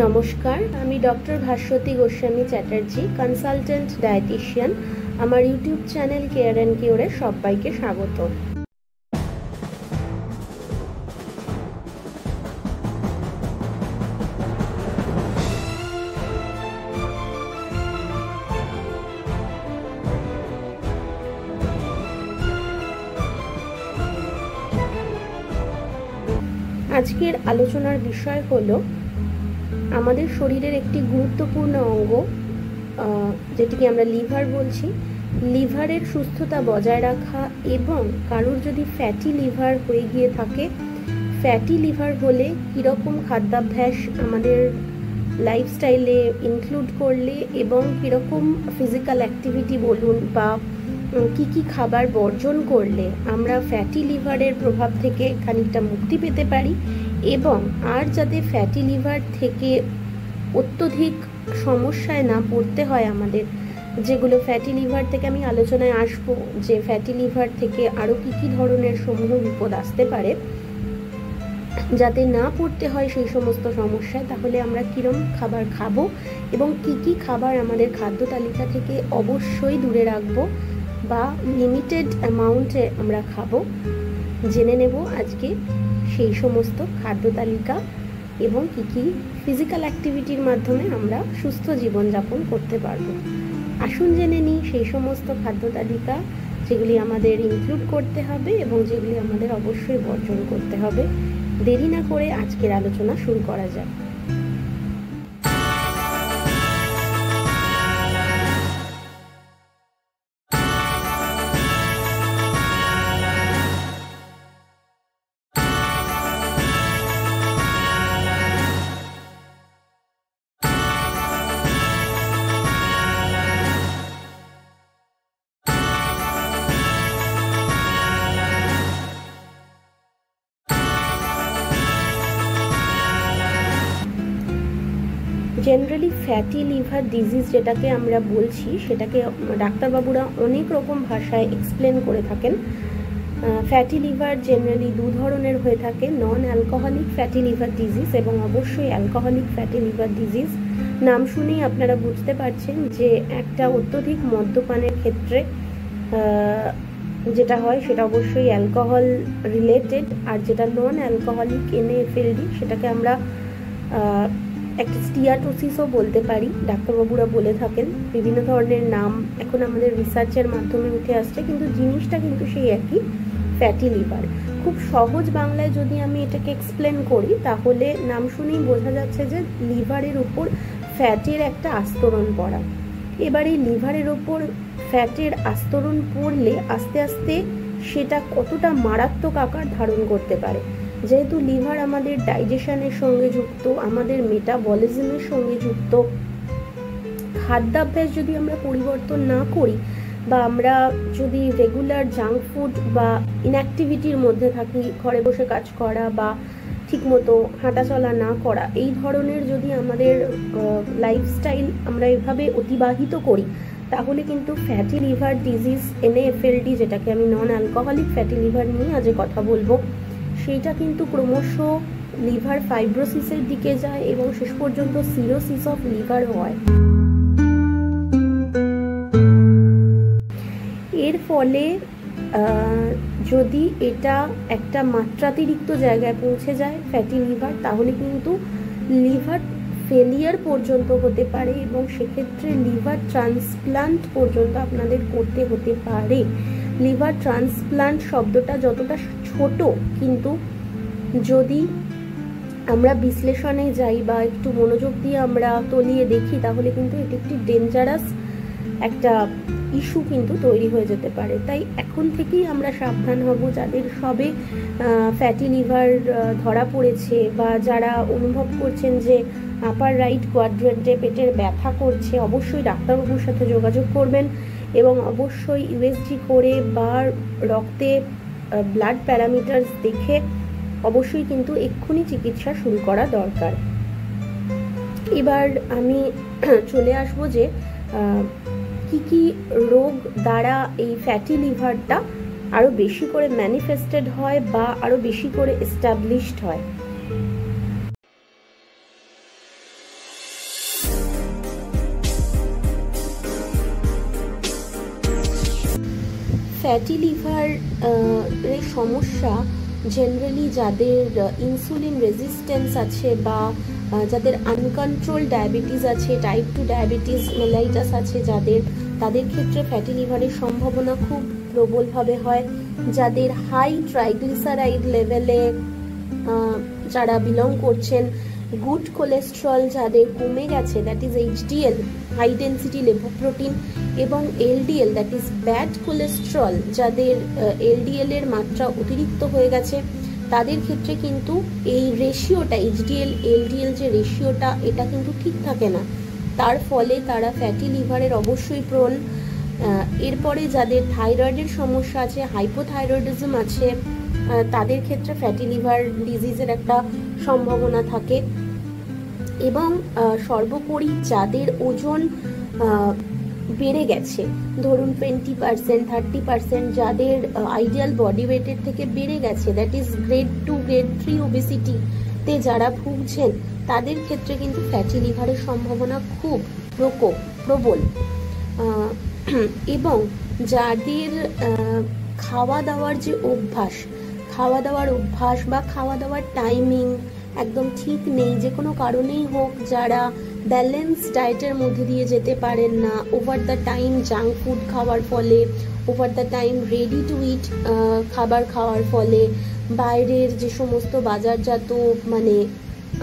নমস্কার, আমি doctor Bhaswati Goswami Chatterjee, consultant dietician. আমার ইউটিউব চ্যানেল কেয়ার অ্যান্ড কিওরে সবাইকে স্বাগত। আজকের আলোচনার বিষয় হলো আমাদের শরীরের একটি গুরুত্বপূর্ণ অঙ্গ, যেটিকে আমরা লিভার বলছি। লিভারের সুস্থতা বজায় রাখা এবং কারোর যদি ফ্যাটি লিভার হয়ে গিয়ে থাকে, ফ্যাটি লিভার হলে কীরকম খাদ্যাভ্যাস আমাদের লাইফস্টাইলে ইনক্লুড করলে এবং কীরকম ফিজিক্যাল অ্যাক্টিভিটি বলুন বা কি খাবার বর্জন করলে আমরা ফ্যাটি লিভারের প্রভাব থেকে খানিকটা মুক্তি পেতে পারি এবং আর যাতে ফ্যাটি লিভার থেকে অত্যধিক সমস্যায় না পড়তে হয় আমাদের, যেগুলো ফ্যাটি লিভার থেকে আমি আলোচনায় আসবো যে ফ্যাটি লিভার থেকে আরও কি ধরনের সমূহ বিপদ আসতে পারে, যাতে না পড়তে হয় সেই সমস্ত সমস্যায়, তাহলে আমরা কীরকম খাবার খাবো এবং কি খাবার আমাদের খাদ্য তালিকা থেকে অবশ্যই দূরে রাখবো বা লিমিটেড অ্যামাউন্টে আমরা খাবো, জেনে নেব আজকে সেই সমস্ত খাদ্য তালিকা এবং কি ফিজিক্যাল অ্যাক্টিভিটির মাধ্যমে আমরা সুস্থ জীবনযাপন করতে পারবো। আসুন জেনে নিই সেই সমস্ত খাদ্য তালিকা যেগুলি আমাদের ইনক্লুড করতে হবে এবং যেগুলি আমাদের অবশ্যই বর্জন করতে হবে। দেরি না করে আজকের আলোচনা শুরু করা যাক। জেনারেলি ফ্যাটি লিভার ডিজিজ যেটাকে আমরা বলছি, সেটাকে ডাক্তারবাবুরা অনেক রকম ভাষায় এক্সপ্লেন করে থাকেন। ফ্যাটি লিভার জেনারেলি দু ধরনের হয়ে থাকে, non alcoholic fatty liver disease এবং অবশ্যই অ্যালকোহলিক ফ্যাটি লিভার ডিজিজ। নাম শুনেই আপনারা বুঝতে পারছেন যে একটা অত্যধিক মদ্যপানের ক্ষেত্রে যেটা হয় সেটা অবশ্যই অ্যালকোহল রিলেটেড, আর যেটা নন অ্যালকোহলিক NaFLD সেটাকে আমরা একটা স্টিয়াটোসিসও বলতে পারি, ডাক্তারবাবুরা বলে থাকেন। বিভিন্ন ধরনের নাম এখন আমাদের রিসার্চের মাধ্যমে উঠে আসছে, কিন্তু জিনিসটা কিন্তু সেই একই, ফ্যাটি লিভার। খুব সহজ বাংলায় যদি আমি এটাকে এক্সপ্লেন করি তাহলে নাম শুনেই বোঝা যাচ্ছে যে লিভারের উপর ফ্যাটের একটা আস্তরণ পড়া। এবার এই লিভারের ওপর ফ্যাটের আস্তরণ পড়লে আস্তে আস্তে সেটা কতটা মারাত্মক আকার ধারণ করতে পারে। যেহেতু লিভার আমাদের ডাইজেশনের সঙ্গে যুক্ত, আমাদের মেটাবলিজমের সঙ্গে যুক্ত, খাদ্যাভ্যাস যদি আমরা পরিবর্তন না করি বা আমরা যদি রেগুলার জাঙ্ক ফুড বা ইনঅ্যাক্টিভিটির মধ্যে থাকি, ঘরে বসে কাজ করা বা ঠিকমতো হাঁটাচলা না করা, এই ধরনের যদি আমাদের লাইফস্টাইল আমরা এভাবে অতিবাহিত করি, তাহলে কিন্তু ফ্যাটি লিভার ডিজিজ NaFLD, যেটাকে আমি নন অ্যালকোহলিক ফ্যাটি লিভার নিয়ে আজ কথা বলবো, সেইটা কিন্তু ক্রমশ লিভার ফাইব্রোসিসের দিকে যায় এবং শেষ পর্যন্ত সিরোসিস অফ লিভার হয়। এর ফলে যদি এটা একটা মাত্রাতিরিক্ত জায়গায় পৌঁছে যায় ফ্যাটি লিভার, তাহলে কিন্তু লিভার ফেলিয়ার পর্যন্ত হতে পারে এবং সেক্ষেত্রে লিভার ট্রান্সপ্লান্ট পর্যন্ত আপনাদের করতে হতে পারে। লিভার ট্রান্সপ্লান্ট শব্দটা যতটা ছোট, কিন্তু যদি আমরা বিশ্লেষণে যাই বা একটু মনোযোগ দিয়ে আমরা তলিয়ে দেখি, তাহলে কিন্তু এটি একটি ডেঞ্জারাস একটা ইস্যু কিন্তু তৈরি হয়ে যেতে পারে। তাই এখন থেকেই আমরা সাবধান হব। যাদের সবে ফ্যাটি লিভার ধরা পড়েছে বা যারা অনুভব করছেন যে আপার রাইট কোয়াড্রেন্টে পেটের ব্যথা করছে, অবশ্যই ডাক্তারবাবুর সাথে যোগাযোগ করবেন এবং অবশ্যই USG করে বা রক্তে ব্লাড প্যারামিটারস দেখে অবশ্যই কিন্তু এক্ষুনি চিকিৎসা শুরু করা দরকার। এবার আমি চলে আসবো যে কি রোগ দ্বারা এই ফ্যাটি লিভারটা আরও বেশি করে ম্যানিফেস্টেড হয় বা আরও বেশি করে এস্টাবলিশড হয়। ফ্যাটি লিভার এর সমস্যা জেনারেলি যাদের ইনসুলিন রেজিস্ট্যান্স আছে বা যাদের আনকন্ট্রোল ডায়াবেটিস আছে, টাইপ 2 ডায়াবেটিস মেলাইটাস আছে যাদের, তাদের ক্ষেত্রে ফ্যাটি লিভারের সম্ভাবনা খুব প্রবলভাবে হয়। যাদের হাই ট্রাইগ্লিসারাইড লেভেলে যারা বিলং করছেন, গুড কোলেস্ট্রল যাদের কমে গেছে, that is HDL high density lipoprotein, এবং LDL that is bad cholesterol যাদের এলডিএল এর মাত্রা অতিরিক্ত হয়ে গেছে, তাদের ক্ষেত্রে কিন্তু এই রেশিওটা এইচডিএল এলডিএল যে রেশিওটা এটা কিন্তু ঠিক থাকে না, তার ফলে তারা ফ্যাটি লিভারের অবশ্যই প্রোন। এরপরে যাদের থাইরয়েডের সমস্যা আছে, হাইপোথাইরয়েডিজম আছে, তাদের ক্ষেত্রে ফ্যাটি লিভার ডিজিজের একটা সম্ভাবনা থাকে। এবং সর্বোপরি যাদের ওজন বেড়ে গেছে, ধরুন 20%, 30%, যাদের আইডিয়াল বডি ওয়েটের থেকে বেড়ে গেছে, দ্যাট ইজ গ্রেড 2 গ্রেড 3 ওবেসিটিতে যারা ভুগছেন, তাদের ক্ষেত্রে কিন্তু ফ্যাটি লিভারের সম্ভাবনা খুব প্রবল। এবং যাদের খাওয়া দাওয়ার যে অভ্যাস বা খাওয়া দাওয়ার টাইমিং একদম ঠিক নেই, যে কোনো কারণেই হোক, যারা ব্যালেন্স ডায়েটের মধ্যে দিয়ে যেতে পারেন না, over the time junk food খাওয়ার ফলে, over the time ready to eat খাবার খাওয়ার ফলে, বাইরের যে সমস্ত বাজারজাত মানে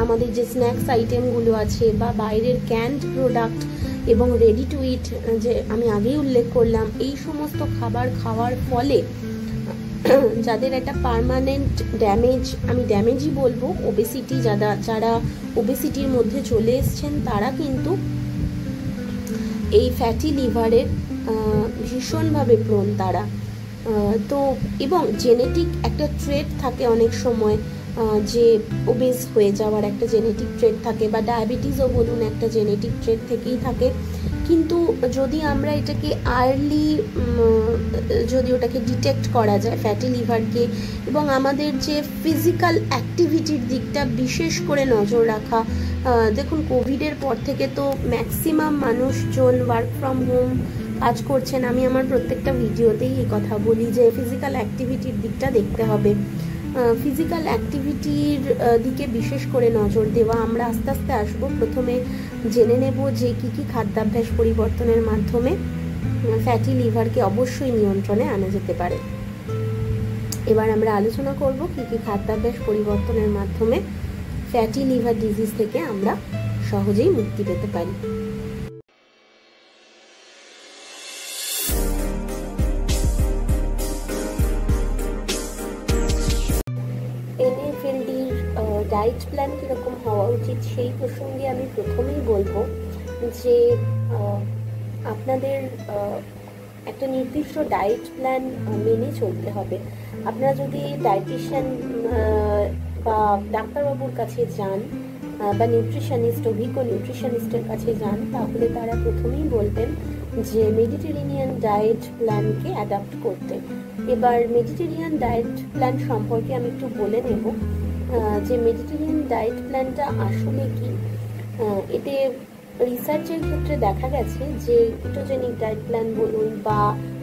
আমাদের যে স্ন্যাক্স আইটেমগুলো আছে বা বাইরের ক্যান্ড প্রোডাক্ট এবং রেডি টু ইট যে আমি আগেই উল্লেখ করলাম, এই সমস্ত খাবার খাওয়ার ফলে যাদের একটা পার্মানেন্ট ড্যামেজ, আমি ড্যামেজই বলবো, ওবেসিটি যারা ওবেসিটির মধ্যে চলে এসছেন, তারা কিন্তু এই ফ্যাটি লিভারের ভীষণভাবে প্রোন তারা। তো এবং জেনেটিক একটা ট্রেট থাকে অনেক সময়, যে ওবেস হয়ে যাওয়ার একটা জেনেটিক ট্রেট থাকে, বা ডায়াবেটিসও বলুন একটা জেনেটিক ট্রেট থেকেই থাকে। কিন্তু যদি আমরা এটাকে আর্লি যদি ওটাকে ডিটেক্ট করা যায় ফ্যাটি লিভারকে, এবং আমাদের যে ফিজিক্যাল অ্যাক্টিভিটির দিকটা বিশেষ করে নজর রাখা, দেখুন কোভিডের পর থেকে তো ম্যাক্সিমাম মানুষজন ওয়ার্ক ফ্রম হোম কাজ করছেন। আমি আমার প্রত্যেকটা ভিডিওতেই এই কথা বলি যে ফিজিক্যাল অ্যাক্টিভিটির দিকটা দেখতে হবে, ফিজিক্যাল অ্যাক্টিভিটির দিকে বিশেষ করে নজর দেওয়া। আমরা আস্তে আস্তে আসবো, প্রথমে জেনে নেব যে কী কী খাদ্যাভ্যাস পরিবর্তনের মাধ্যমে ফ্যাটি লিভারকে অবশ্যই নিয়ন্ত্রণে আনা যেতে পারে। এবার আমরা আলোচনা করব কী কী খাদ্যাভ্যাস পরিবর্তনের মাধ্যমে ফ্যাটি লিভার ডিজিজ থেকে আমরা সহজেই মুক্তি পেতে পারি। এনএফএলডির ডায়েট প্ল্যান কীরকম হওয়া উচিত সেই প্রসঙ্গে আমি প্রথমেই বলবো যে আপনাদের একটা নির্দিষ্ট ডায়েট প্ল্যান মেনে চলতে হবে। আপনারা যদি ডায়েটিশিয়ান বা ডাক্তারবাবুর কাছে যান বা নিউট্রিশনিস্ট, অভিজ্ঞ নিউট্রিশনিস্টের কাছে যান, তাহলে তারা প্রথমেই বলবেন যে মেডিটেরেনিয়ান ডায়েট প্ল্যানকে অ্যাডাপ্ট করতে। এবার মেডিটেরিয়ান ডায়েট প্ল্যান সম্পর্কে আমি একটু বলে নেব যে মেডিটেরিয়ান ডায়েট প্ল্যানটা আসলে কি। এতে রিসার্চের ক্ষেত্রে দেখা গেছে যে কিটোজেনিক ডায়েট প্ল্যান বলুন বা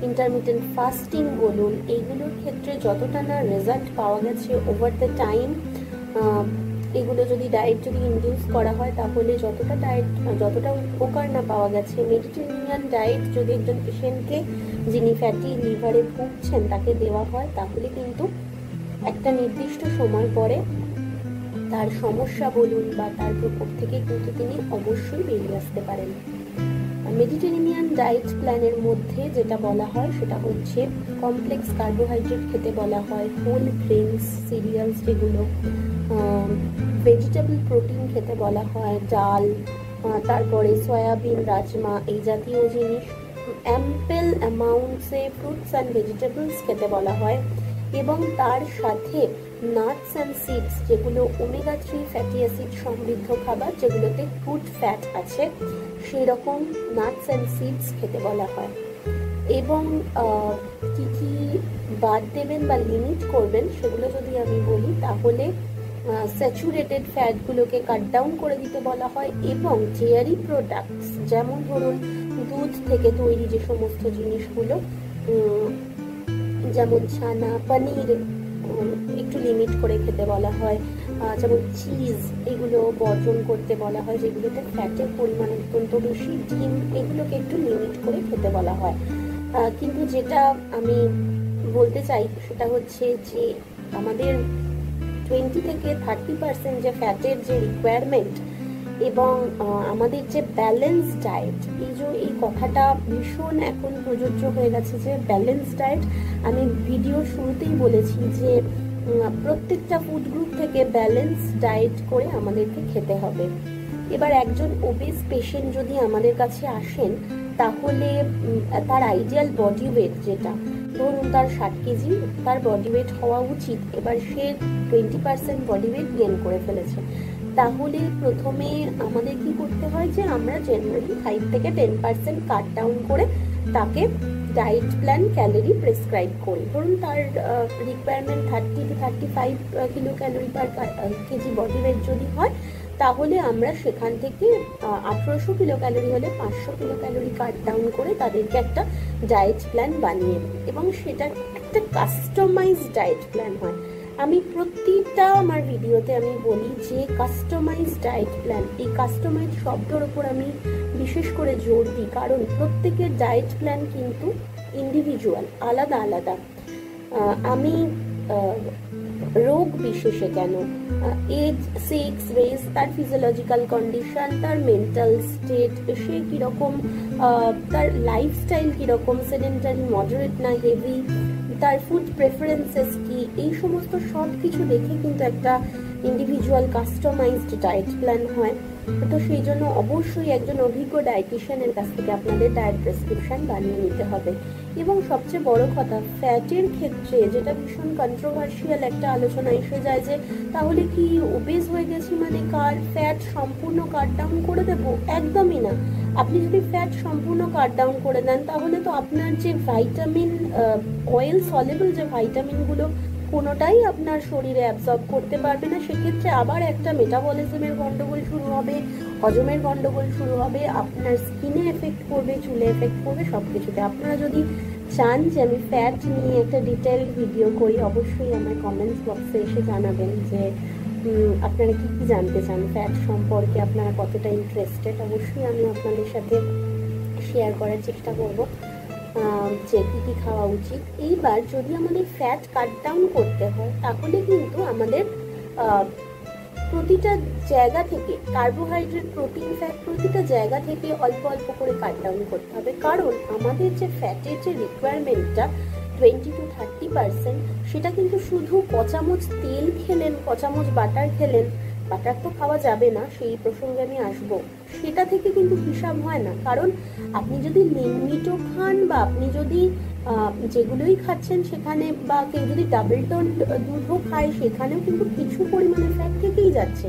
ইন্টারমিটেন্ট ফাস্টিং বলুন, এইগুলোর ক্ষেত্রে যতটা না রেজাল্ট পাওয়া গেছে ওভার দ্য টাইম, এগুলো যদি ডায়েট যদি ইনডিউস করা হয় তাহলে যতটা উপকার না পাওয়া গেছে, মেডিটেরিয়ান ডায়েট যদি একজন পেশেন্টকে যিনি ফ্যাটি লিভারে ভুগছেন তাকে দেওয়া হয়, তাহলে কিন্তু একটা নির্দিষ্ট সময় পরে তার সমস্যা বলুন বা তার প্রকোপ থেকে কিন্তু তিনি অবশ্যই বেরিয়ে আসতে পারেন। মেডিটেরেনিয়ান ডায়েট প্ল্যানের মধ্যে যেটা বলা হয় সেটা হচ্ছে কমপ্লেক্স কার্বোহাইড্রেট খেতে বলা হয়, হোল গ্রেনস সিরিয়ালস যেগুলো, ভেজিটেবল প্রোটিন খেতে বলা হয়, ডাল, তারপরে সয়াবিন, রাজমা, এই জাতীয় জিনিস, অ্যাম্পেল অ্যামাউন্টসে ফ্রুটস অ্যান্ড ভেজিটেবলস খেতে বলা হয়, এবং তার সাথে নাটস অ্যান্ড সিডস যেগুলো ওমেগা 3 ফ্যাটি অ্যাসিড সমৃদ্ধ খাবার, যেগুলোতে গুড ফ্যাট আছে, সেই রকম নাটস অ্যান্ড সিডস খেতে বলা হয়। এবং কি কি বাদ দেবেন বা লিমিট করবেন সেগুলো যদি আমি বলি, তাহলে স্যাচুরেটেড ফ্যাটগুলোকে কাট ডাউন করে দিতে বলা হয়, এবং ডেয়ারি প্রোডাক্টস যেমন ধরুন দুধ থেকে তৈরি যে সমস্ত জিনিসগুলো, যেমন ছানা, পনির একটু লিমিট করে খেতে বলা হয়, যেমন চিজ এগুলো বর্জন করতে বলা হয়, যেগুলোতে ফ্যাটের পরিমাণ অত্যন্ত বেশি। ডিম এগুলোকে একটু লিমিট করে খেতে বলা হয়। কিন্তু যেটা আমি বলতে চাই সেটা হচ্ছে যে আমাদের 20 থেকে 30% যে ফ্যাটের যে রিকোয়ারমেন্ট এবং আমাদের যে ব্যালেন্স ডায়েট, এই কথাটা ভীষণ এখন প্রযোজ্য হয়ে গেছে যে ব্যালেন্স ডায়েট। আমি ভিডিওর শুরুতেই বলেছি যে প্রত্যেকটা ফুড গ্রুপ থেকে ব্যালেন্স ডায়েট করে আমাদেরকে খেতে হবে। এবার একজন ওবেস পেশেন্ট যদি আমাদের কাছে আসেন, তাহলে তার আইডিয়াল বডি ওয়েট যেটা, ধরুন তার 60 কেজি তার বডি ওয়েট হওয়া উচিত, এবার সে 20% বডি ওয়েট গেইন করে ফেলেছে, তাহলে প্রথমে আমাদের কি করতে হয় যে আমরা জেনারেলি 5 থেকে 10% কাট ডাউন করে তাকে ডায়েট প্ল্যান ক্যালোরি প্রেসক্রাইব করি। ধরুন তার requirement 30 to 35 kilo calorie per KG body weight যদি হয়, তাহলে আমরা সেখান থেকে 1800 কিলো ক্যালোরি হলে 500 কিলো ক্যালোরি কাট ডাউন করে তাদেরকে একটা ডায়েট প্ল্যান বানিয়ে দিই, এবং সেটা একটা কাস্টমাইজ ডায়েট প্ল্যান হয়। আমি প্রতিটা আমার ভিডিওতে আমি বলি যে কাস্টমাইজ ডায়েট প্ল্যান, এই কাস্টমাইজ শব্দের উপর আমি বিশেষ করে জোর দিই, কারণ প্রত্যেকের ডায়েট প্ল্যান কিন্তু ইন্ডিভিজুয়াল, আলাদা আলাদা। আমি রোগ বিশেষে কেন, এজ, সেক্স, রেস, তার ফিজিওলজিক্যাল কন্ডিশন, তার মেন্টাল স্টেট, সে কীরকম, তার লাইফস্টাইল কীরকম, সেডেন্টারি, মডারেট না হেভি, তার ফুড প্রেফারেন্সেস কি, এই সমস্ত সব কিছু দেখে কিন্তু একটা ইন্ডিভিজুয়াল কাস্টমাইজড ডায়েট প্ল্যান হয়। তো সেই জন্য অবশ্যই একজন অভিজ্ঞ ডায়েটিশিয়ানের কাছ থেকে আপনাদের ডায়েট প্রেসক্রিপশন বানিয়ে নিতে হবে। এবং সবচেয়ে বড় কথা, ফ্যাটের ক্ষেত্রে যেটা ভীষণ কন্ট্রোভার্সিয়াল একটা আলোচনা এসে যায় যে তাহলে কি ওবেজ হয়ে গেছি মানে ফ্যাট সম্পূর্ণ কাট ডাউন করে দেবো? একদমই না। আপনি যদি ফ্যাট সম্পূর্ণ কাট ডাউন করে দেন, তাহলে তো আপনার যে ভাইটামিন, অয়েল সলেবল যে ভাইটামিনগুলো, কোনোটাই আপনার শরীরে অ্যাবজর্ব করতে পারবে না। সেক্ষেত্রে আবার একটা মেটাবলিজমের গন্ডগোল শুরু হবে, হজমের গন্ডগোল শুরু হবে, আপনার স্কিনে এফেক্ট করবে, চুলে এফেক্ট করবে, সব কিছুতে। আপনারা যদি চান যে আমি ফ্যাট নিয়ে একটা ডিটেইলড ভিডিও করি, অবশ্যই আমার কমেন্টস বক্সে এসে জানাবেন যে আপনারা কি কি জানতে চান ফ্যাট সম্পর্কে, আপনারা কতটা ইন্টারেস্টেড। অবশ্যই আমি আপনাদের সাথে শেয়ার করার চেষ্টা করব যে কী কী খাওয়া উচিত। এইবার যদি আমাদের ফ্যাট কাট ডাউন করতে হয়, তাহলে কিন্তু আমাদের প্রতিটা জায়গা থেকে কার্বোহাইড্রেট, প্রোটিন, ফ্যাট প্রতিটা জায়গা থেকে অল্প অল্প করে কাট ডাউন করতে হবে। কারণ আমাদের যে ফ্যাটের যে রিকোয়ারমেন্টটা 20 to 30%, সেটা কিন্তু শুধু কচামচ তেল খেলেন, কচামচ বাটার খেলেন, বাটার তো খাওয়া যাবে না, সেই প্রসঙ্গে আমি আসবো, সেটা থেকে কিন্তু হিসাব হয় না। কারণ আপনি যদি লিমিটও খান, বা আপনি যদি যেগুলোই খাচ্ছেন সেখানে, বা কেউ যদি ডাবল টোন দুধও খায়, সেখানেও কিন্তু কিছু পরিমাণে ফ্যাট থেকেই যাচ্ছে।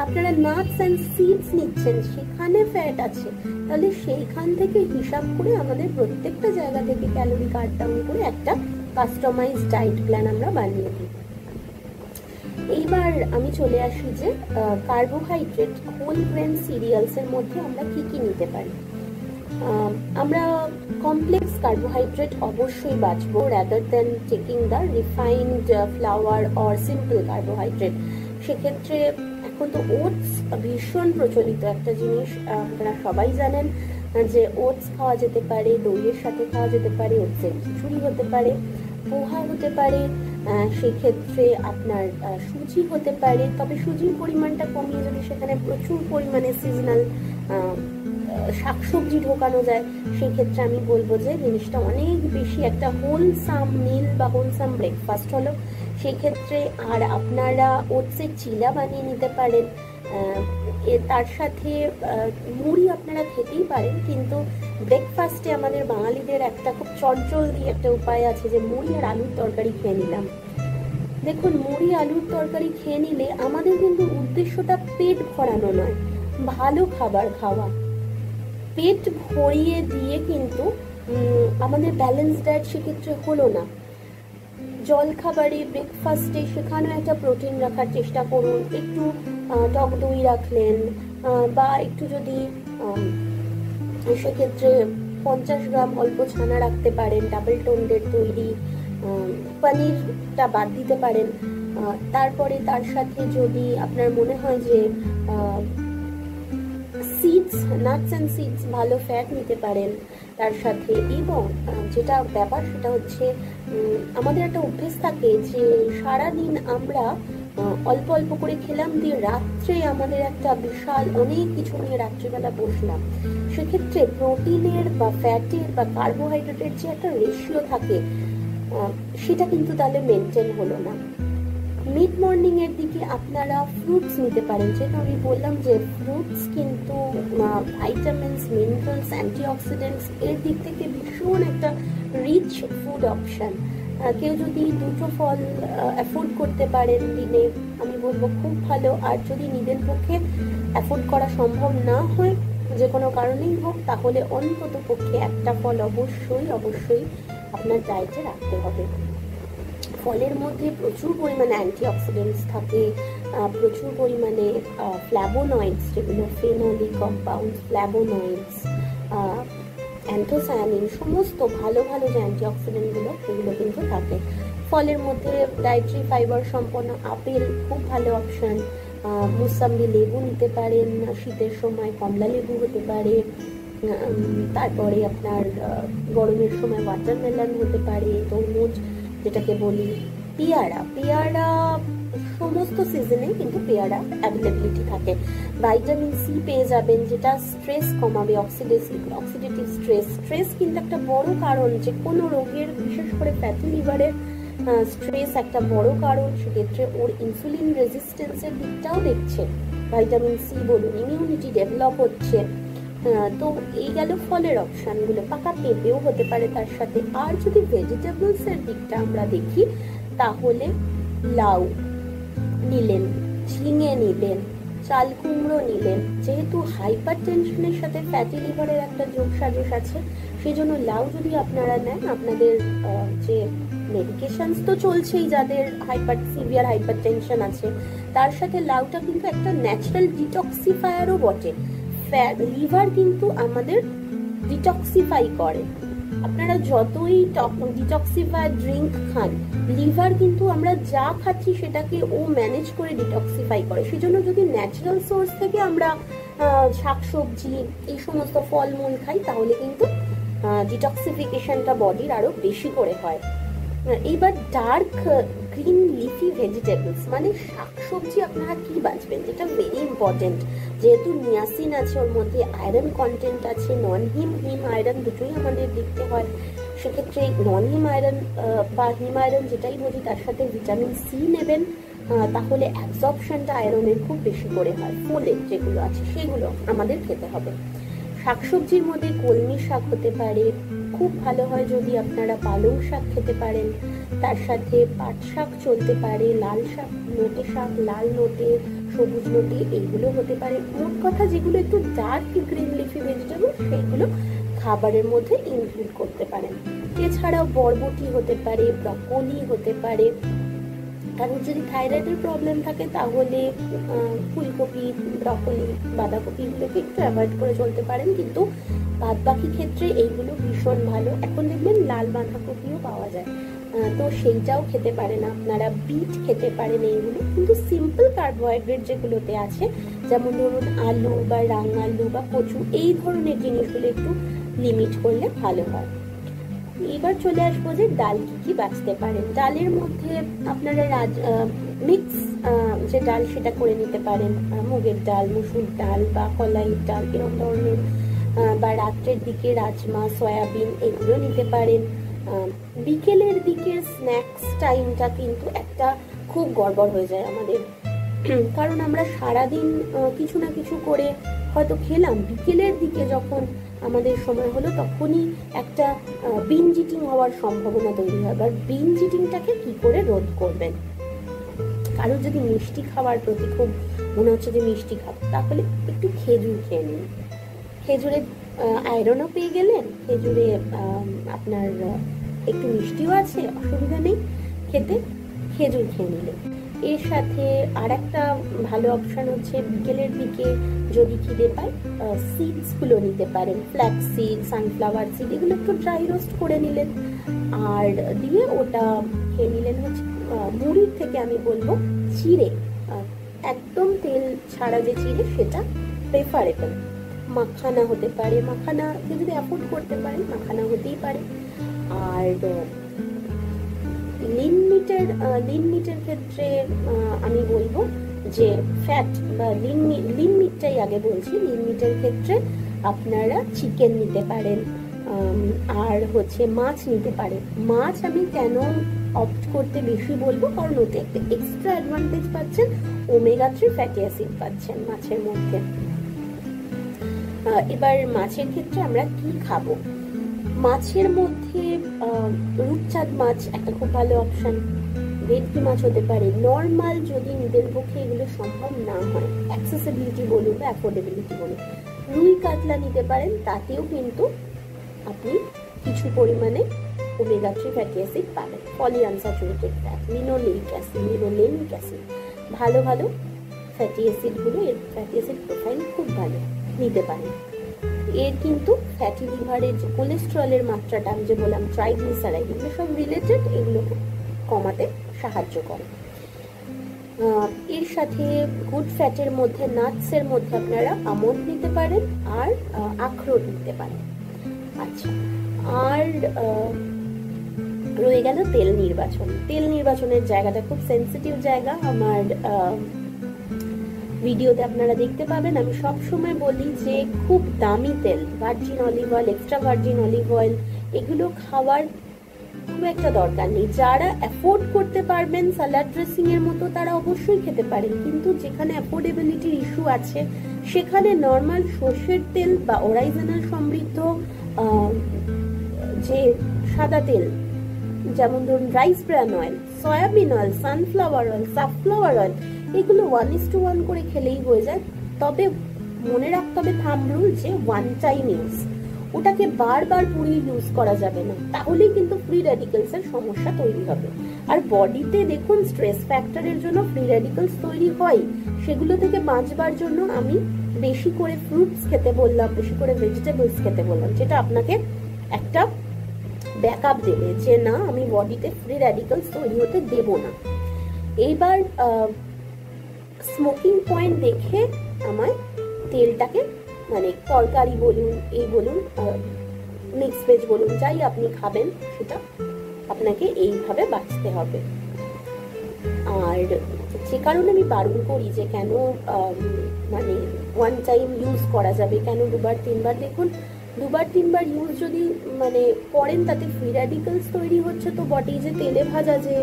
আপনারা নাটস অ্যান্ড সিডস নিচ্ছেন, সেখানে ফ্যাট আছে। তাহলে সেইখান থেকে হিসাব করে আমাদের প্রত্যেকটা জায়গা থেকে ক্যালোরি কাট ডাউন করে একটা কাস্টমাইজ ডায়েট প্ল্যান আমরা বানিয়ে দিই। এইবার আমি চলে আসি যে কার্বোহাইড্রেট, হোল গ্রেন সিরিয়ালসের মধ্যে আমরা কি কি নিতে পারি। আমরা কমপ্লেক্স কার্বোহাইড্রেট অবশ্যই বাঁচবো, rather than taking the refined flower or simple carbohydrate. সেক্ষেত্রে এখন তো ওটস ভীষণ প্রচলিত একটা জিনিস, আপনারা সবাই জানেন যে ওটস খাওয়া যেতে পারে, দইয়ের সাথে খাওয়া যেতে পারে, ওটসের খিচুড়ি হতে পারে, পোহা হতে পারে, সেক্ষেত্রে আপনার সুজি হতে পারে। তবে সুজির পরিমাণটা কমিয়ে যদি সেখানে প্রচুর পরিমাণে সিজনাল শাকসবজি ঢোকানো যায়, সেক্ষেত্রে আমি বলবো যে জিনিসটা অনেক বেশি একটা হোলসাম মিল বা হোলসাম ব্রেকফাস্ট হলো। সেক্ষেত্রে আর আপনারা ওটসের চিলা বানিয়ে নিতে পারেন, তার সাথে মুড়ি আপনারা খেতেই পারেন। কিন্তু ব্রেকফাস্টে আমাদের বাঙালিদের একটা খুব চটজলদি একটা উপায় আছে যে মুড়ি আর আলুর তরকারি খেয়ে নিলাম। দেখুন, মুড়ি আলুর তরকারি খেয়ে নিলে আমাদের কিন্তু উদ্দেশ্যটা পেট ভরানো নয়, ভালো খাবার খাওয়া। পেট ভরিয়ে দিয়ে কিন্তু আমাদের ব্যালেন্স ডায়েট সেক্ষেত্রে হলো না। জলখাবারে, ব্রেকফাস্টে সেখানেও একটা প্রোটিন রাখার চেষ্টা করুন। একটু টক দই রাখলেন, বা একটু যদি সেক্ষেত্রে 50 গ্রাম অল্প ছানা রাখতে পারেন, ডাবল টোন্ডের তৈরি, পনিরটা বাদ দিতে পারেন। তারপরে তার সাথে যদি আপনার মনে হয় যে সিডস, নাটস অ্যান্ড সিডস, ভালো ফ্যাট নিতে পারেন তার সাথে। এবং যেটা ব্যাপার সেটা হচ্ছে আমাদের একটা অভ্যেস থাকে যে সারাদিন আমরা অল্প অল্প করে খেলাম, দিয়ে রাত্রে আমাদের একটা বিশাল অনেক কিছু নিয়ে রাত্রিবেলা বসলাম। সেক্ষেত্রে প্রোটিনের বা ফ্যাটের বা কার্বোহাইড্রেটের যে একটা রেশিও থাকে সেটা কিন্তু তাহলে মেনটেন হলো না। মিড মর্নিং এর দিকে আপনারা ফ্রুটস নিতে পারেন, যেটা আমি বললাম যে ফ্রুটস কিন্তু ভাইটামিনস, মিনারেলস, অ্যান্টিঅক্সিডেন্টস এর দিক থেকে ভীষণ একটা রিচ ফুড অপশন। কেউ যদি 2টো ফল অ্যাফোর্ড করতে পারেন দিনে, আমি বলবো খুব ভালো। আর যদি নিজের পক্ষে অ্যাফোর্ড করা সম্ভব না হয়, যে কোনো কারণেই হোক, তাহলে অন্তত পক্ষে একটা ফল অবশ্যই অবশ্যই আপনার ডায়েটে রাখতে হবে। ফলের মধ্যে প্রচুর পরিমাণে অ্যান্টিঅক্সিডেন্টস থাকে, প্রচুর পরিমাণে ফ্ল্যাভোনয়েডস, যেগুলো ফেনোলিক কম্পাউন্ড, ফ্ল্যাভোনয়েডস, অ্যান্থোসায়ানিন, সমস্ত ভালো ভালো যে অ্যান্টিঅক্সিডেন্টগুলো সেগুলো কিন্তু থাকে ফলের মধ্যে। ডায়েটরি ফাইবার সম্পন্ন আপেল খুব ভালো অপশন। মুসাম্বি লেবু নিতে পারেন, শীতের সময় কমলা লেবু হতে পারে। তারপরে আপনার গরমের সময় ওয়াটারমেলন হতে পারে, তরমুজ যেটাকে বলি, পেয়ারা। পেয়ারা সমস্ত সিজনে কিন্তু পেয়ারা অ্যাভেলেবিলিটি থাকে। ভাইটামিন সি পেয়ে যাবেন, যেটা স্ট্রেস কমাবে, অক্সিডেটিভ স্ট্রেস কিন্তু একটা বড় কারণ যে কোনো রোগের, বিশেষ করে ফ্যাটি লিভারের স্ট্রেস একটা বড় কারণ। সেক্ষেত্রে ওর ইনসুলিন রেজিস্ট্যান্সের দিকটাও দেখছে ভাইটামিন সি, বলুন ইমিউনিটি ডেভেলপ হচ্ছে। তো এই গেল ফলের অপশানগুলো। পাকা পেঁপেও হতে পারে তার সাথে। আর যদি ভেজিটেবলসের দিকটা আমরা দেখি, তাহলে লাউ নিলেন, ঝিঙে নিলেন, চাল কুমড়ো নিলেন। যেহেতু হাইপার টেনশনের সাথে ফ্যাটি লিভারের একটা যোগসাজশ আছে, সেই জন্য লাউ যদি আপনারা নেন, আপনাদের যে মেডিকেশনস তো চলছেই যাদের সিভিয়ার হাইপার টেনশন আছে, তার সাথে লাউটা কিন্তু একটা ন্যাচারাল ডিটক্সিফায়ারও বটে। লিভার কিন্তু আমাদের ডিটক্সিফাই করে। আপনারা যতই ডিটক্সিফায়ার ড্রিঙ্ক খান, লিভার কিন্তু আমরা যা খাচ্ছি সেটাকে ও ম্যানেজ করে ডিটক্সিফাই করে। সেজন্য যদি ন্যাচারাল সোর্স থেকে আমরা শাকসবজি, এই সমস্ত ফলমূল খাই, তাহলে কিন্তু ডিটক্সিফিকেশনটা বডির আরো বেশি করে হয়। এইবার ডার্ক গ্রিন লিফি ভেজিটেবলস মানে শাকসবজি আপনারা কি বাঁচবেন, যেটা ভেরি ইম্পর্টেন্ট। যেহেতু নিয়াসিন আছে ওর মধ্যে, আয়রন কন্টেন্ট আছে, নন হিম আয়রন দুটোই আমাদের দেখতে হয়। সেক্ষেত্রে নন হিম আয়রন বা হিম আয়রন যেটাই বলি, তার সাথে ভিটামিন সি নেবেন, তাহলে অ্যাবজর্পশনটা আয়রনের খুব বেশি করে হয়। ফোলেট যেগুলো আছে সেগুলো আমাদের খেতে হবে। শাকসবজির মধ্যে কলমি শাক হতে পারে, খুব ভালো হয় যদি আপনারা পালং শাক খেতে পারেন। তার সাথে পাট শাক চলতে পারে, লাল শাক, নোটে শাক, লাল নোটে, সবুজ নোটে, এইগুলো হতে পারে। মোট কথা যেগুলো একটু ডার্ক গ্রিন লিফি ভেজিটেবল, সেগুলো খাবারের মধ্যে ইনক্লুড করতে পারেন। এছাড়াও বরবটি হতে পারে, ব্রকলি হতে পারে। কারণ যদি থাইরয়েডের প্রবলেম থাকে, তাহলে ফুলকপি, ব্রকলি, বাঁধাকপি এগুলোকে একটু অ্যাভয়েড করে চলতে পারেন। কিন্তু বাদ বাকি ক্ষেত্রে এইগুলো ভীষণ ভালো। এখন দেখবেন লাল বাঁধাকপিও পাওয়া যায়, তো সেইটাও খেতে পারেন আপনারা। বিট খেতে পারেন। এইগুলো কিন্তু সিম্পল কার্বোহাইড্রেট যেগুলোতে আছে, যেমন ধরুন আলু বা রাঙালু বা কচু, এই ধরনের জিনিসগুলো একটু লিমিট করলে ভালো হয়। এবার চলে আসবো যে ডাল কি কি বাঁচতে পারেন। ডালের মধ্যে আপনারা মিক্স যে ডাল সেটা করে নিতে পারেন, মুগের ডাল, মুসুর ডাল বা কলাইয়ের ডাল, এরকম ধরনের। বা রাত্রের দিকে রাজমা, সয়াবিন এগুলো নিতে পারেন। বিকেলের দিকে স্ন্যাক্স টাইমটা কিন্তু একটা খুব গড়বড় হয়ে যায় আমাদের, কারণ আমরা সারাদিন কিছু না কিছু করে হয়তো খেলাম, বিকেলের দিকে যখন আমাদের সময় হলো তখনই একটা বিঞ্জ ইটিং হওয়ার সম্ভাবনা তৈরি হয়। আর বিঞ্জ ইটিংটাকে কি করে রোধ করবেন? কারো যদি মিষ্টি খাওয়ার প্রতি খুব মনে হচ্ছে যে মিষ্টি খাবো, তাহলে একটু খেজুর খেয়ে নিন। খেজুরে আয়রনও পেয়ে গেলেন, খেজুরে আপনার একটু মিষ্টিও আছে, অসুবিধা নেই খেতে, খেজুর খেয়ে নিলেন। এর সাথে আর একটা ভালো অপশান হচ্ছে বিকেলের দিকে যদি খিদে পায় সিডসগুলো নিতে পারেন, ফ্ল্যাক্স সিড, সানফ্লাওয়ার সিড, এগুলো একটু ড্রাই রোস্ট করে নিলেন আর দিয়ে ওটা খেয়ে নিলেন। হচ্ছে মুড়ির থেকে আমি বলবো চিড়ে, একদম তেল ছাড়া যে চিড়ে সেটা প্রেফারেবল। মাখানা হতে পারে, মাখানা যদি অ্যাফোর্ড করতে পারেন মাখানা হতেই পারে। আর লিন মিটের ক্ষেত্রে আমি বলবো যে ফ্যাট বা লিন মিটটাই আগে বলছি। লিন মিটের ক্ষেত্রে আপনারা চিকেন নিতে পারেন আর হচ্ছে মাছ নিতে পারেন। মাছ আমি কেন অপ্ট করতে বেশি বলবো, কারণ ওতে একটা এক্সট্রা অ্যাডভান্টেজ পাচ্ছেন, ওমেগা 3 ফ্যাটি অ্যাসিড পাচ্ছেন মাছের মধ্যে। এবার মাছের ক্ষেত্রে আমরা কি খাবো? মাছের মধ্যে রূপচাঁদ মাছ একটা খুব ভালো অপশন, ভেটকি মাছ হতে পারে। নর্মাল যদি নিজের পক্ষে এগুলো সম্ভব না হয়, অ্যাক্সেসিবিলিটি বলুন বা অ্যাফোর্ডেবিলিটি বলুন, রুই কাতলা নিতে পারেন। তাতেও কিন্তু আপনি কিছু পরিমাণে ওমেগা 3 ফ্যাটি অ্যাসিড পাবেন, পলিআনস্যাচুরেটেড ফ্যাট, লিনোলেইক অ্যাসিড, ভালো ভালো ফ্যাটি অ্যাসিডগুলো, এর ফ্যাটি অ্যাসিড প্রোফাইল খুব ভালো, নিতে পারেন। এর কিন্তু ফ্যাটি লিভারের যে কোলেস্টেরলের মাত্রাটা আমি যে বললাম, ট্রাইগ্লিসারাইড, এগুলো সব রিলেটেড, এগুলোকে কমাতে সাহায্য করে। এর সাথে গুড ফ্যাটের মধ্যে নাটসের মধ্যে আপনারা আমন্ড নিতে পারেন আর আখরোট নিতে পারেন। আচ্ছা, আর রয়ে গেল তেল নির্বাচন। তেল নির্বাচনের জায়গাটা খুব সেন্সিটিভ জায়গা, আমার ভিডিওতে আপনারা দেখতে পাবেন। আমি সব সময় বলি যে খুব দামি তেল, virgin olive oil, extra virgin olive oil, এগুলো খাওয়ার খুব একটা দরকার নেই। যারা অ্যাফোর্ড করতে পারবেন স্যালাড ড্রেসিং এর মতো তারা অবশ্যই খেতে পারেন, কিন্তু যেখানে অ্যাফোর্ডেবিলিটির ইস্যু আছে সেখানে নর্মাল সর্ষের তেল বা অরাইজেনাল সমৃদ্ধ যে সাদা তেল, যেমন ধরুন rice bran oil, soybean oil, sunflower oil, sunflower oil, এগুলো 1:1 করে খেলেই হয়ে যায়। তবে মনে রাখতে হবে থাম্ব রুল যে ওয়ান টাইম ইউজ, ওটাকে বারবার পুরো ইউজ করা যাবে না, তাহলেই কিন্তু ফ্রি র্যাডিক্যালস এর সমস্যা তৈরি হবে। আর বডিতে দেখুন স্ট্রেস ফ্যাক্টরের জন্য ফ্রি র্যাডিক্যালস তৈরি হয়, সেগুলো থেকে বাঁচবার জন্য আমি বেশি করে ফ্রুটস খেতে বললাম, বেশি করে ভেজিটেবলস খেতে বললাম, যেটা আপনাকে একটা ব্যাকআপ দেবে যে না, আমি বডিতে ফ্রি র্যাডিক্যালস তৈরি হতে দেব না। এইবার স্মোকিং পয়েন্ট দেখে আমায় তেলটাকে, মানে তরকারি বলুন, এই বলুন, মিক্স ভেজ বলুন, যাই আপনি খাবেন সেটা আপনাকে এইভাবে বাঁচতে হবে। আর যে কারণে আমি বারণ করি যে কেন মানে ওয়ান টাইম ইউজ করা যাবে, কেন 2-3 বার, দেখুন 2-3 বার ইউজ যদি মানে করেন তাতে ফ্রি র্যাডিক্যালস তৈরি হচ্ছে, তো বডি যে তেলে ভাজা যে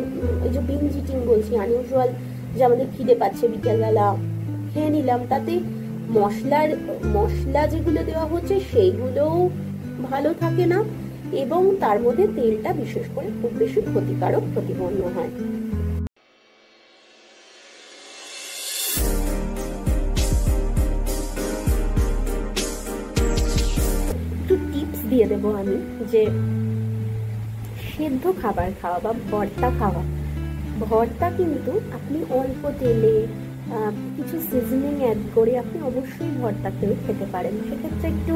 এই যে বিঞ্জ ইটিং বলছি, আনইউজুয়াল যে আমাদের খিদে পাচ্ছে বিকেলবেলা খেয়ে নিলাম, তাতে মশলা যেগুলো দেওয়া হচ্ছে সেইগুলোও ভালো থাকে না, এবং তার মধ্যে তেলটা বিশেষ করে খুব বেশি ক্ষতিকারক প্রতিপন্ন হয়। একটু টিপস দিয়ে দেবো আমি, যে সেদ্ধ খাবার খাওয়া বা ভর্তা খাওয়া, ভর্তা কিন্তু আপনি অল্প তেলে কিছু সিজনিং অ্যাড করে আপনি অবশ্যই ভর্তাতেও খেতে পারেন, সেক্ষেত্রে একটু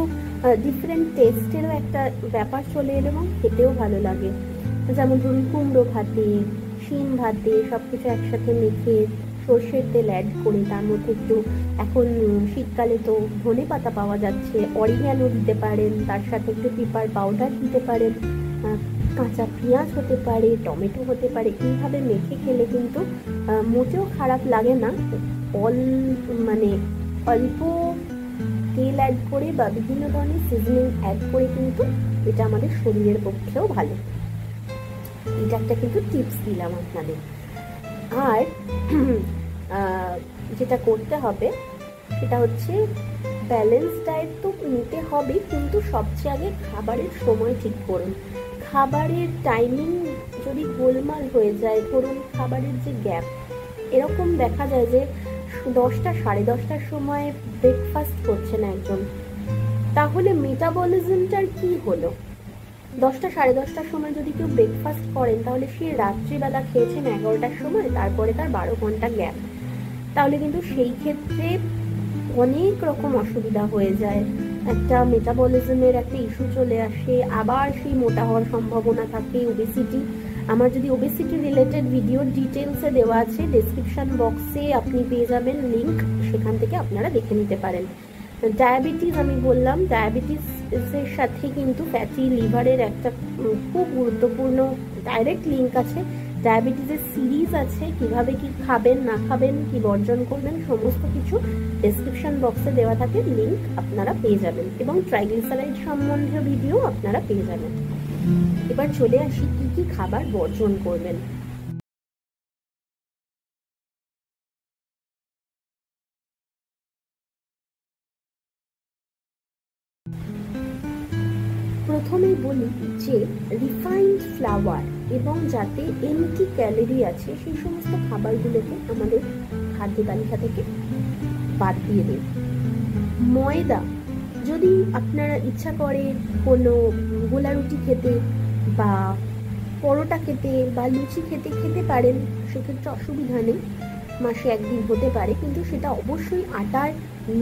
ডিফারেন্ট টেস্টেরও একটা ব্যাপার চলে এলো এবং খেতেও ভালো লাগে। যেমন ধরুন কুমড়ো ভাতে, শিম ভাতে সবকিছু একসাথে মেখে সর্ষের তেল অ্যাড করে তার মধ্যে একটু, এখন শীতকালে তো ধনে পাতা পাওয়া যাচ্ছে, অরিগ্যানো দিতে পারেন, তার সাথে একটু পেপার পাউডার দিতে পারেন, কাঁচা পেঁয়াজ হতে পারে, টমেটো হতে পারে, এইভাবে মেখে খেলে কিন্তু মোটেও খারাপ লাগে না। মানে অল্প তেল অ্যাড করে বা বিভিন্ন ধরনের সিজনিং অ্যাড করে কিন্তু এটা আমাদের শরীরের পক্ষেও ভালো। এটা একটা কিন্তু টিপস দিলাম আপনাদের। আর যেটা করতে হবে সেটা হচ্ছে ব্যালেন্স ডায়েট তো নিতে হবে, কিন্তু সবচেয়ে আগে খাবারের সময় ঠিক করুন। খাবারের টাইমিং যদি গোলমাল হয়ে যায়, ধরুন খাবারের যে গ্যাপ, এরকম দেখা যায় যে 10টা 10:30টার সময় ব্রেকফাস্ট করছেন একজন, তাহলে মেটাবলিজমটার কি হলো? 10টা 10:30টার সময় যদি কেউ ব্রেকফাস্ট করেন তাহলে সে রাত্রিবেলা খেয়েছেন 11টার সময়, তারপরে তার 12 ঘন্টা গ্যাপ, তাহলে কিন্তু সেই ক্ষেত্রে অনেক রকম অসুবিধা হয়ে যায়। একটা মেটাবলিজমের একটা ইস্যু চলে আসে, আবার সেই মোটা হওয়ার সম্ভাবনা থাকে, ওবেসিটি। আমার যদি ওবেসিটি রিলেটেড ভিডিওর ডিটেলসে দেওয়া আছে, ডেসক্রিপশন বক্সে আপনি পেয়ে যাবেন লিঙ্ক, সেখান থেকে আপনারা দেখে নিতে পারেন। ডায়াবেটিস আমি বললাম, ডায়াবেটিসের সাথে কিন্তু ফ্যাটি লিভারের একটা খুব গুরুত্বপূর্ণ ডাইরেক্ট লিঙ্ক আছে। ডায়াবেটিসের সিরিজ আছে, কিভাবে কি খাবেন না খাবেন, কি বর্জন করবেন, সমস্ত কিছু ডেসক্রিপশন বক্সে দেওয়া থাকে, লিঙ্ক আপনারা পেয়ে যাবেন, এবং ট্রাইগ্লিসারাইড সম্বন্ধীয় ভিডিও আপনারা পেয়ে যাবেন। এবার চলে আসি কি কি খাবার বর্জন করবেন। প্রথমেই বলি যে রিফাইন্ড ফ্লাওয়ার এবং যাতে এমটি ক্যালোরি আছে সেই সমস্ত খাবারগুলোকে আমাদের খাদ্য তালিকা থেকে বাদ দিয়ে দিন। ময়দা, যদি আপনারা ইচ্ছা করে কোনো গোলা রুটি খেতে বা পরোটা খেতে বা লুচি খেতে পারেন, সেক্ষেত্রে অসুবিধা নেই, মাসে একদিন হতে পারে, কিন্তু সেটা অবশ্যই আটার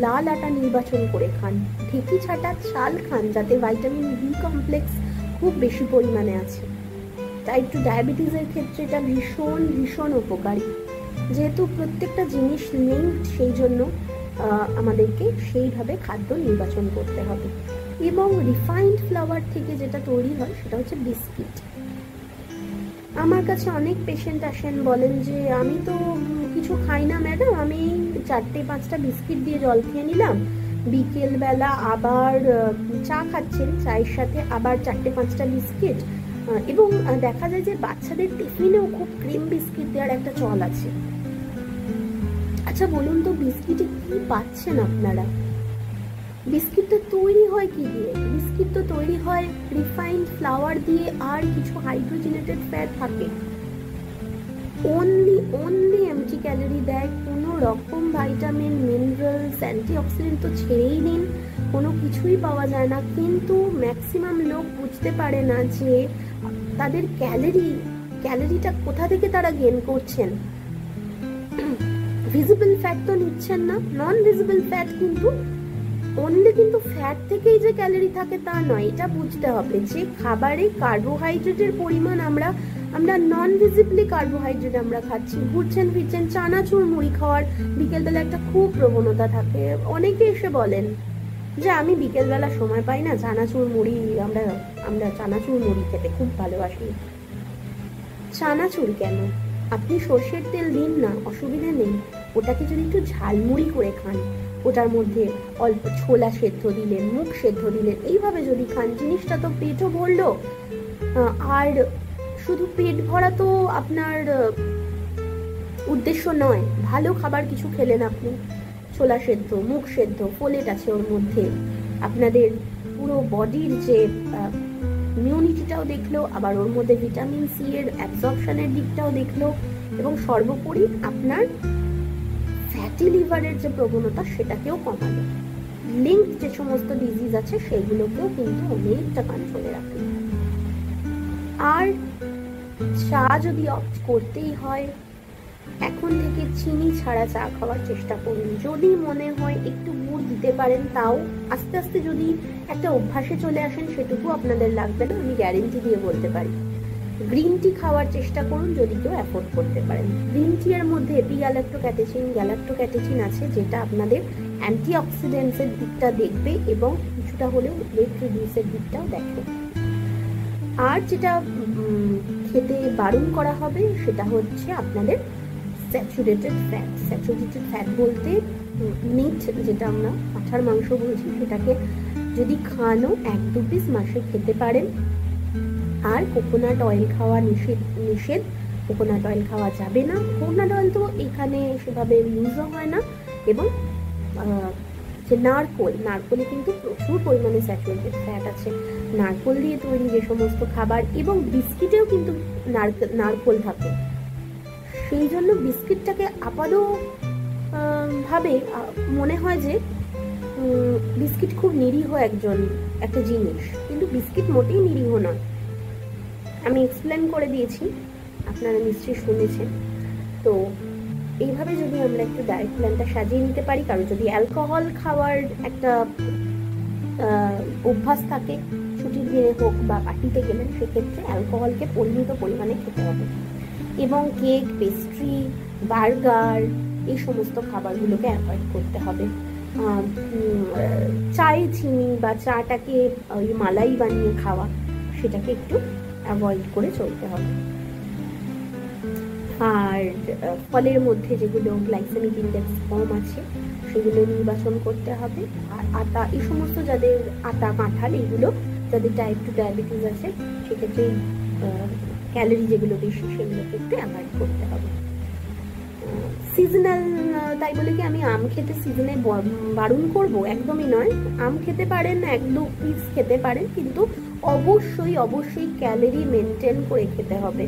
লাল আটা নির্বাচন করে খান, ঢেকি ছাটা চাল খান, যাতে ভাইটামিন বি কমপ্লেক্স খুব বেশি পরিমাণে আছে। টাইপ 2 ডায়াবেটিসের ক্ষেত্রে এটা ভীষণ ভীষণ উপকারী, যেহেতু প্রত্যেকটা জিনিস লিঙ্কড, সেই জন্য আমাদেরকে সেইভাবে খাদ্য নির্বাচন করতে হবে। এবং রিফাইন্ড ফ্লাওয়ার থেকে যেটা তৈরি হয় সেটা হচ্ছে বিস্কিট। আমার কাছে অনেক পেশেন্ট আসেন, বলেন যে আমি তো কিছু খাই না ম্যাডাম, আমি 4-5টা বিস্কিট দিয়ে জল খেয়ে নিলাম, বিকেলবেলা আবার চা খাচ্ছেন, চায়ের সাথে আবার 4-5টা বিস্কিট, এবং দেখা যায় যে বাচ্চাদের টিফিনেও খুব ক্রিম বিস্কিট দেওয়ার একটা চল আছে। আচ্ছা বলুন তো, বিস্কিটে কি পাচ্ছেন আপনারা? বিস্কিটটা তৈরি হয় কি দিয়ে? বিস্কিট তো তৈরি হয় রিফাইন্ড ফ্লাওয়ার দিয়ে, আর কিছু হাইড্রোজেনেটেড ফ্যাট থাকে। অনলি এমটি ক্যালোরি দেয়, কোনো রকম ভাইটামিন, মিনারেলস, অ্যান্টিঅক্সিডেন্ট তো ছেড়েই দিন, কোনো কিছুই পাওয়া যায় না। কিন্তু ম্যাক্সিমাম লোক বুঝতে পারে না যে তাদের ক্যালোরিটা কোথা থেকে তারা গেইন করছেন। ভিজিবল ফ্যাট তো নিচ্ছেন না, নন ভিজিবল ফ্যাট, কিন্তু অনলি কিন্তু ফ্যাট থেকেই যে ক্যালোরি থাকে তা নয়, এটা বুঝতে হবে যে খাবারে কার্বোহাইড্রেটের পরিমাণ আমরা নন ভিজিবলি কার্বোহাইড্রেট আমরা খাচ্ছি। ঘুরছেন ফিরছেন, চানাচুর মুড়ি খাওয়ার বিকেলবেলা একটা খুব প্রবণতা থাকে। অনেকে এসে বলেন যে আমি বিকেলবেলা সময় পাই না, চানাচুর মুড়ি, আমরা চানাচুর মুড়ি খেতে খুব ভালোবাসি। চানাচুর কেন? আপনি সর্ষের তেল দিন না, অসুবিধা নেই, ওটাকে যদি একটু ঝালমুড়ি করে খান, ওটার মধ্যে অল্প ছোলা সেদ্ধ দিলেন, মুগ সেদ্ধ দিলেন, এইভাবে যদি খান, জিনিসটা তো পেটও ভরলো। আর শুধু পেট ভরা তো আপনার উদ্দেশ্য নয়, ভালো খাবার কিছু খেলেন আপনি, ছোলা সেদ্ধ, মুগ সেদ্ধ, ফোলেট আছে ওর মধ্যে, আপনাদের পুরো বডির যে ইমিউনিটিটাও দেখলো, আবার ওর মধ্যে ভিটামিন সি এর অ্যাবজর্পশনের দিকটাও দেখলো, এবং সর্বোপরি আপনার ফ্যাটি লিভারের যে প্রবণতা সেটাকেও কমালো। লিঙ্ক যে সমস্ত ডিজিজ আছে সেইগুলোকেও কিন্তু অনেকটা কন্ট্রোলে রাখে। আর চা যদি অপ্ট করতেই হয়, এখন থেকে চিনি ছাড়া চা খাওয়ার চেষ্টা করুন। যদি মনে হয় একটু গুড় দিতে পারেন, তাও আস্তে আস্তে যদি একটা অভ্যাসে চলে আসেন, সেটুকু আপনাদের লাগবে না, আমি গ্যারেন্টি দিয়ে বলতে পারি। গ্রিন টি খাওয়ার চেষ্টা করুন যদি কেউ অ্যাফোর্ড করতে পারেন। গ্রিন টি এর মধ্যে গ্যালাক্টোক্যাটেচিন আছে, যেটা আপনাদের অ্যান্টিঅক্সিডেন্টসের দিকটা দেখবে এবং কিছুটা হলেও ওয়েট রিডিউসের দিকটাও দেখে। আর যেটা খেতে বারণ করা হবে সেটা হচ্ছে আপনাদের স্যাচুরেটেড ফ্যাট বলতে মিট, যেটা আমরা পাঁঠার মাংস বলছি, সেটাকে যদি খানো 1-2 পিস মাসে খেতে পারেন। আর কোকোনাট অয়েল খাওয়া নিষেধ, কোকোনাট অয়েল খাওয়া যাবে না। কোকোনাট অয়েল তো এখানে সেভাবে ইউজও হয় না। এবং যে নারকোলে কিন্তু প্রচুর পরিমাণে স্যাচুরেটেড ফ্যাট আছে, নারকোল দিয়ে তৈরি যে সমস্ত খাবার, এবং বিস্কিটেও কিন্তু নারকোল থাকে, সেই জন্য বিস্কিটটাকে আপাতত ভাবে মনে হয় যে বিস্কিট খুব নিরীহ একটা জিনিস, কিন্তু বিস্কিট মোটেই নিরীহ না। আমি এক্সপ্লেন করে দিয়েছি, আপনারা নিশ্চয়ই শুনেছেন। তো এইভাবে যদি আমরা একটু ডায়েট প্ল্যানটা সাজিয়ে নিতে পারি, কারণ যদি অ্যালকোহল খাওয়ার একটা অভ্যাস থাকে, ছুটির দিনে হোক বা পার্টিতে গেলেন, সেক্ষেত্রে অ্যালকোহলকে পরিমিত পরিমাণে খেতে হবে। এবং কেক, পেস্ট্রি, বার্গার, এই সমস্ত খাবারগুলোকে অ্যাভয়েড করতে হবে। চায়ে চিনি বা চাটাকে ওই মালাই বানিয়ে খাওয়া, সেটাকে একটু অ্যাভয়েড করে চলতে হবে। আর ফলের মধ্যে যেগুলো গ্লাইসেমিক ইন্ডেক্স কম আছে সেগুলো নির্বাচন করতে হবে। আর আটা, এই সমস্ত যাদের আটা, কাঁঠাল, এইগুলো যাদের টাইপ 2 ডায়াবেটিস আছে, সেক্ষেত্রে ক্যালোরি যেগুলো বেশি সেগুলোকে একটু অ্যাভয়েড করতে হবে। সিজনাল, তাই বলে কি আমি আম খেতে সিজনে বারণ করব? একদমই নয়। আম খেতে পারেন, 1-2 পিস খেতে পারেন, কিন্তু অবশ্যই অবশ্যই ক্যালোরি মেনটেন করে খেতে হবে।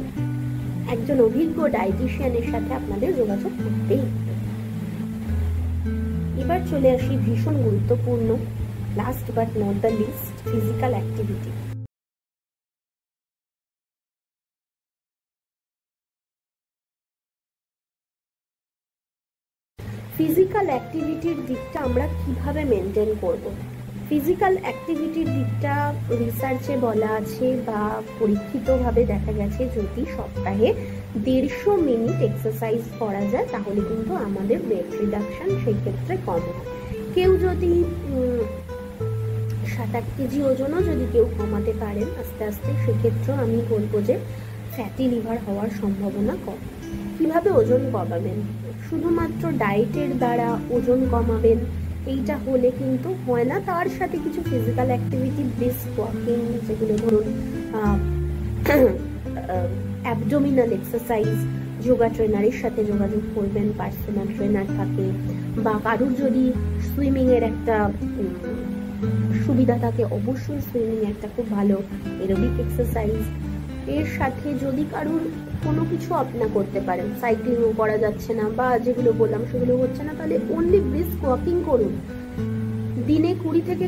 একজন অভিজ্ঞ ডায়েটিশিয়ানের সাথে আপনাদের যোগাযোগ করতেই হবে। এবার চলে আসি ভীষণ গুরুত্বপূর্ণ, last but not the least, physical activity. Physical অ্যাক্টিভিটির দিকটা আমরা কিভাবে মেনটেন করব? ফিজিক্যাল অ্যাক্টিভিটির দিকটা রিসার্চে বলা আছে বা পরীক্ষিতভাবে দেখা গেছে, যদি সপ্তাহে 150 মিনিট এক্সারসাইজ করা যায় তাহলে কিন্তু আমাদের ওয়েট রিডাকশন সেই ক্ষেত্রে কম হয়। কেউ যদি 7-8 কেজি ওজনও যদি কেউ কমাতে পারেন আস্তে আস্তে, সেক্ষেত্রেও আমি বলবো যে ফ্যাটি লিভার হওয়ার সম্ভাবনা কম। কিভাবে ওজন কমাবেন? শুধুমাত্র ডায়েটের দ্বারা ওজন কমাবেন এইটা হলে কিন্তু হয় না। তার সাথে কিছু ফিজিক্যাল অ্যাক্টিভিটি, ব্রিস্ক ওয়াকিং, যেগুলো ধরুন অ্যাবডোমিনাল এক্সারসাইজ, যোগা ট্রেনারের সাথে যোগাযোগ করবেন, পার্সোনাল ট্রেনার থাকে, বা কারুর যদি সুইমিং এর একটা সুবিধা থাকে, অবশ্যই সুইমিং একটা খুব ভালো এরোবিক এক্সারসাইজ। এর সাথে যদি কারুর কোনো কিছু আপনা করতে পারেন, সাইক্লিংও করা যাচ্ছে না বা যেগুলো বললাম সেগুলো হচ্ছে না, তাহলে অনলি ব্রিস্ক ওয়াকিং করুন। দিনে 20 থেকে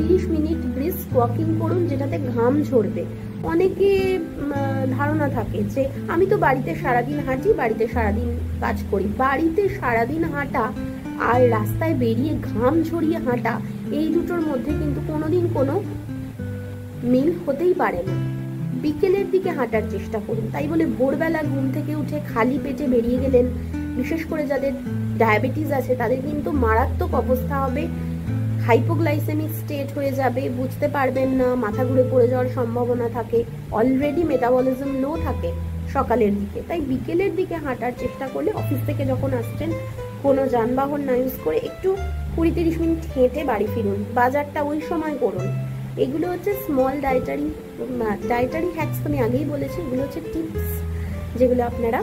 30 মিনিট ব্রিস্ক ওয়াকিং করুন, যেটাতে ঘাম ঝরবে। অনেকে ধারণা থাকে যে আমি তো বাড়িতে সারাদিন হাঁটি, বাড়িতে সারাদিন কাজ করি। বাড়িতে সারাদিন হাঁটা আর রাস্তায় বেরিয়ে ঘাম ঝরিয়ে হাঁটা, এই দুটোর মধ্যে কিন্তু কোনোদিন কোনো মিল হতেই পারে না। বিকেলের দিকে হাঁটার চেষ্টা করুন। তাই বলে ভোরবেলা ঘুম থেকে উঠে খালি পেটে বেরিয়ে গেলেন, বিশেষ করে যাদের ডায়াবেটিস আছে তাদের কিন্তু মারাত্মক অবস্থা হবে, হাইপোগ্লাইসেমিক স্টেট হয়ে যাবে, বুঝতে পারবেন না, মাথা ঘুরে পড়ে যাওয়ার সম্ভাবনা থাকে। অলরেডি মেটাবলিজম লো থাকে সকালের দিকে। তাই বিকেলের দিকে হাঁটার চেষ্টা করলে, অফিস থেকে যখন আসছেন কোনো যানবাহন না ইউজ করে একটু 20-30 মিনিট হেঁটে বাড়ি ফিরুন। বাজারটা ওই সময় করুন। এগুলো হচ্ছে স্মল ডায়েটারি হ্যাকস, আমি আগেই বলেছি। এগুলো হচ্ছে টিপস, যেগুলো আপনারা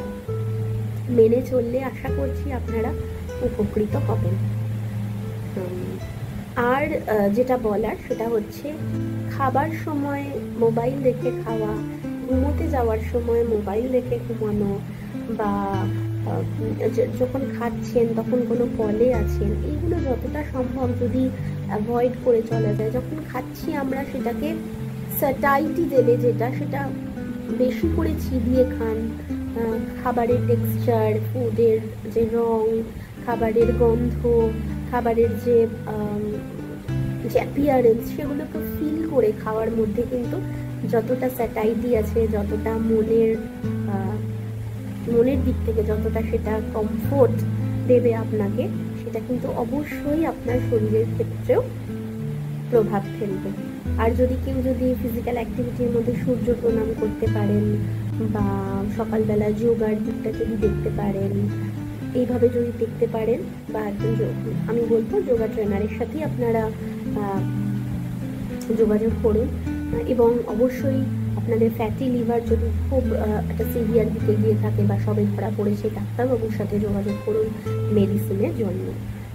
মেনে চললে আশা করছি আপনারা উপকৃত হবেন। আর যেটা বলার সেটা হচ্ছে, খাবার সময় মোবাইল দেখে খাওয়া, ঘুমোতে যাওয়ার সময় মোবাইল দেখে ঘুমানো, বা যখন খাচ্ছেন তখন কোনো কলে আছেন, এইগুলো যতটা সম্ভব যদি অ্যাভয়েড করে চলা যায়। যখন খাচ্ছি আমরা সেটাকে স্যাটাইটি দেবে, সেটা বেশি করে চিবিয়ে খান। খাবারের টেক্সচার, ফুডের যে রং, খাবারের গন্ধ, খাবারের যে অ্যাপিয়ারেন্স, সেগুলোকে ফিল করে খাওয়ার মধ্যে কিন্তু যতটা স্যাটাইটি আছে, যতটা মনের দিক থেকে যতটা সেটা কমফোর্ট দেবে আপনাকে, সেটা কিন্তু অবশ্যই আপনার শরীরের ক্ষেত্রেও প্রভাব ফেলবে। আর কেউ যদি ফিজিক্যাল অ্যাক্টিভিটির মধ্যে সূর্য প্রণাম করতে পারেন, বা সকালবেলা যোগার দিকটা যদি দেখতে পারেন, এইভাবে যদি দেখতে পারেন, বা আমি বলবো যোগা ট্রেনারের সাথেই আপনারা যোগাযোগ করুন। এবং অবশ্যই আপনাদের ফ্যাটি লিভার যদি খুব একটা সিভিয়ার দিকে গিয়ে থাকে বা সবে ধরা পড়েছে, ডাক্তারবাবুর সাথে যোগাযোগ করুন মেডিসিনের জন্য।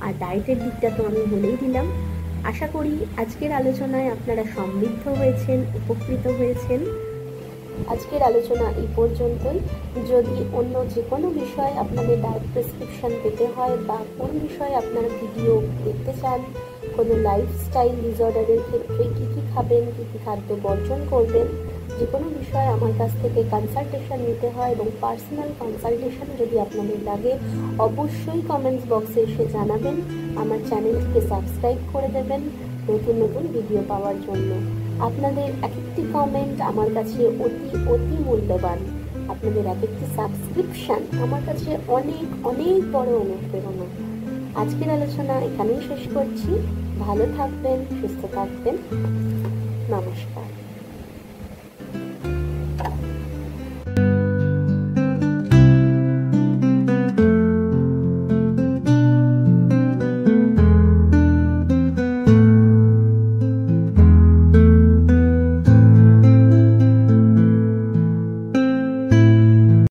আর ডায়েটের দিকটা তো আমি বলেই দিলাম। আশা করি আজকের আলোচনায় আপনারা সমৃদ্ধ হয়েছেন, উপকৃত হয়েছেন। আজকের আলোচনা এই পর্যন্তই। যদি অন্য যে কোনো বিষয় আপনাদের ডায়েট প্রেসক্রিপশন পেতে হয়, বা কোন বিষয়ে আপনারা ভিডিও দেখতে চান, কোনো লাইফস্টাইল ডিসঅর্ডারের ক্ষেত্রে কী কী খাবেন, কী কী খাদ্য বর্জন করবেন, যে কোনো বিষয়ে আমার কাছ থেকে কনসালটেশন নিতে হয় এবং পার্সোনাল কনসালটেশন যদি আপনাদের লাগে অবশ্যই কমেন্টস বক্সে এসে জানাবেন। আমার চ্যানেলটিকে সাবস্ক্রাইব করে দেবেন নতুন নতুন ভিডিও পাওয়ার জন্য। আপনাদের এক একটি কমেন্ট আমার কাছে অতি অতি মূল্যবান। আপনাদের এক একটি সাবস্ক্রিপশান আমার কাছে অনেক অনেক বড় অনুপ্রেরণা। আজকের আলোচনা এখানেই শেষ করছি। ভালো থাকবেন, সুস্থ থাকবেন। নমস্কার।